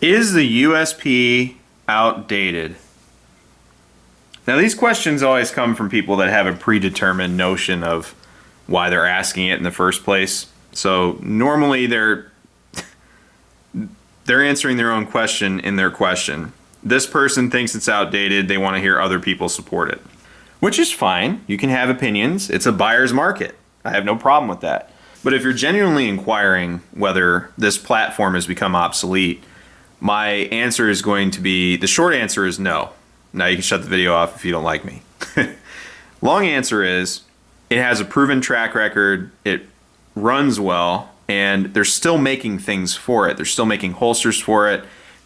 Is the USP outdated? Now, these questions always come from people that have a predetermined notion of why they're asking it in the first place. So normally they're answering their own question in their question. This person thinks it's outdated. They want to hear other people support it, which is fine. You can have opinions. It's a buyer's market. I have no problem with that. But if you're genuinely inquiring whether this platform has become obsolete, my answer is going to be, the short answer is no. Now you can shut the video off if you don't like me. Long answer is, it has a proven track record, it runs well, and they're still making things for it. They're still making holsters for it.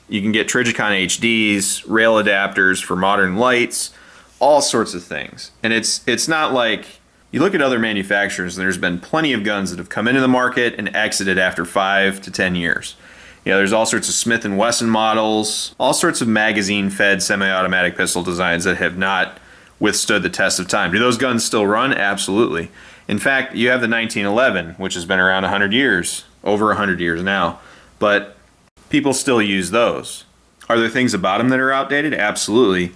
You can get Trigicon HDs, rail adapters for modern lights, all sorts of things. And it's not like, you look at other manufacturers, and there's been plenty of guns that have come into the market and exited after 5 to 10 years. You know, there's all sorts of Smith & Wesson models, all sorts of magazine-fed semi-automatic pistol designs that have not withstood the test of time. Do those guns still run? Absolutely. In fact, you have the 1911, which has been around 100 years, over 100 years now, but people still use those. Are there things about them that are outdated? Absolutely.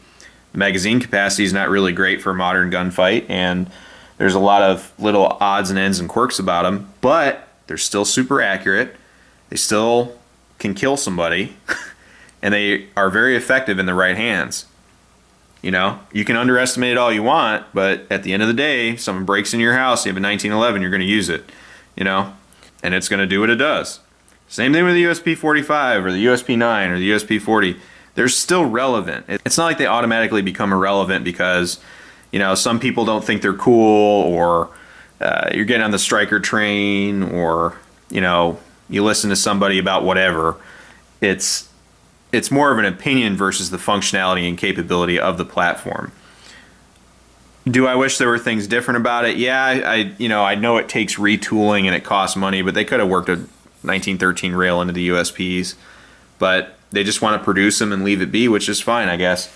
The magazine capacity is not really great for a modern gunfight, and there's a lot of little odds and ends and quirks about them, but they're still super accurate. They still can kill somebody, and they are very effective in the right hands. You know, you can underestimate it all you want, but at the end of the day, if someone breaks into your house, you have a 1911, you're going to use it, you know, and it's going to do what it does. Same thing with the USP 45 or the USP 9 or the USP 40. They're still relevant. It's not like they automatically become irrelevant because, you know, some people don't think they're cool, or you're getting on the striker train, or, you know, you listen to somebody about whatever. It's more of an opinion versus the functionality and capability of the platform. Do I wish there were things different about it? Yeah, I know it takes retooling and it costs money, but they could have worked a 1913 rail into the USPs, but they just want to produce them and leave it be, which is fine, I guess.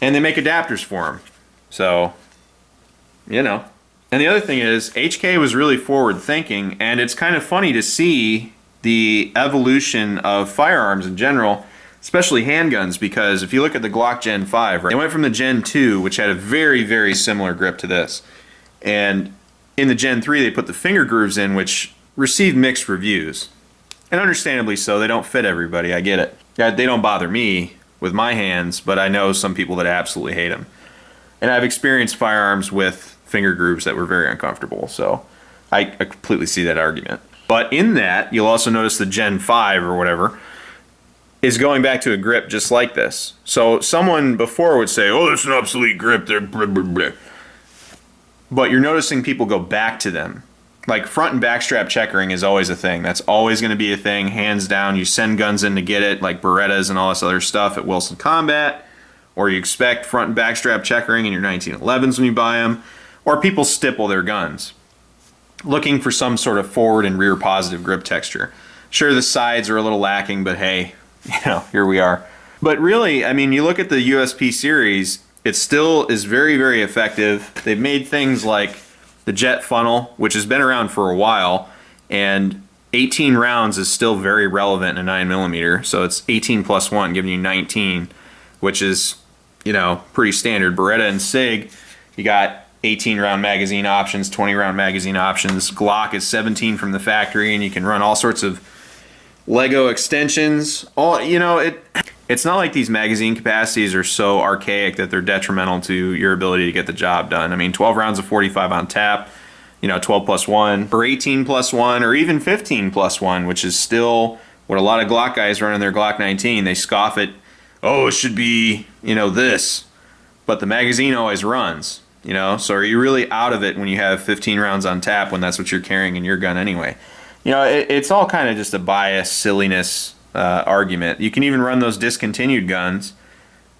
And they make adapters for them. So, you know. And the other thing is, HK was really forward thinking, and it's kind of funny to see the evolution of firearms in general, especially handguns, because if you look at the Glock Gen 5, right, they went from the Gen 2, which had a very, very similar grip to this, and in the Gen 3 they put the finger grooves in, which received mixed reviews. And understandably so, they don't fit everybody, I get it. They don't bother me with my hands, but I know some people that absolutely hate them. And I've experienced firearms with finger grooves that were very uncomfortable, so I completely see that argument. But in that, you'll also notice the Gen 5 or whatever is going back to a grip just like this. So someone before would say, oh, it's an obsolete grip, they're blah, blah, blah. But you're noticing people go back to them. Like front and back strap checkering is always a thing. That's always going to be a thing, hands down. You send guns in to get it, like Berettas and all this other stuff at Wilson Combat, or you expect front and back strap checkering in your 1911s when you buy them, or people stipple their guns, looking for some sort of forward and rear positive grip texture. Sure, the sides are a little lacking, but hey, you know, here we are. But really, I mean, you look at the USP series, it still is very, very effective. They've made things like the jet funnel, which has been around for a while, and 18 rounds is still very relevant in a 9mm, so it's 18 plus 1, giving you 19, which is, you know, pretty standard. Beretta and SIG, you got 18 round magazine options, 20 round magazine options. Glock is 17 from the factory, and you can run all sorts of Lego extensions. All, you know, it's not like these magazine capacities are so archaic that they're detrimental to your ability to get the job done. I mean, 12 rounds of 45 on tap, you know, 12 plus 1, or 18 plus 1, or even 15 plus 1, which is still what a lot of Glock guys run in their Glock 19. They scoff at, oh, it should be, you know, this. But the magazine always runs. You know, so are you really out of it when you have 15 rounds on tap when that's what you're carrying in your gun anyway? You know, it's all kind of just a bias, silliness argument. You can even run those discontinued guns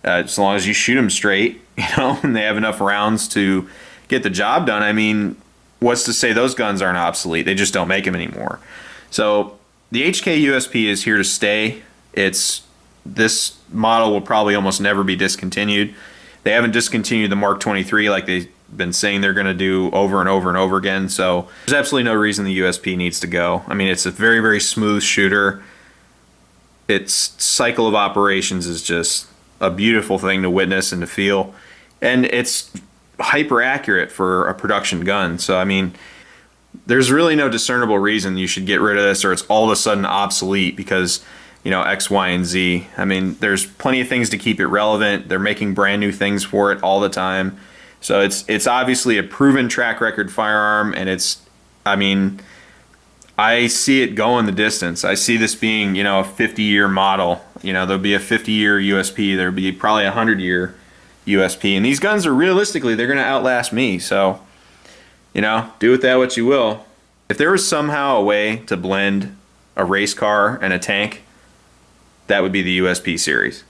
as long as you shoot them straight, you know, and they have enough rounds to get the job done. I mean, what's to say those guns aren't obsolete? They just don't make them anymore. So the HK USP is here to stay. This model will probably almost never be discontinued. They haven't discontinued the Mark 23 like they've been saying they're going to do over and over and over again. So there's absolutely no reason the USP needs to go. I mean, it's a very, very smooth shooter. its cycle of operations is just a beautiful thing to witness and to feel. And it's hyper accurate for a production gun. So, I mean, there's really no discernible reason you should get rid of this or it's all of a sudden obsolete because, X, Y, and Z. I mean, there's plenty of things to keep it relevant. They're making brand new things for it all the time. So it's obviously a proven track record firearm, and I see it going the distance. I see this being, a 50-year model. There'll be a 50-year USP. There'll be probably a 100-year USP. And these guns are realistically, they're going to outlast me. So, do with that what you will. If there was somehow a way to blend a race car and a tank, that would be the USP series.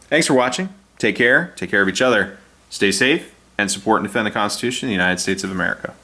Thanks for watching. Take care. Take care of each other. Stay safe and support and defend the Constitution of the United States of America.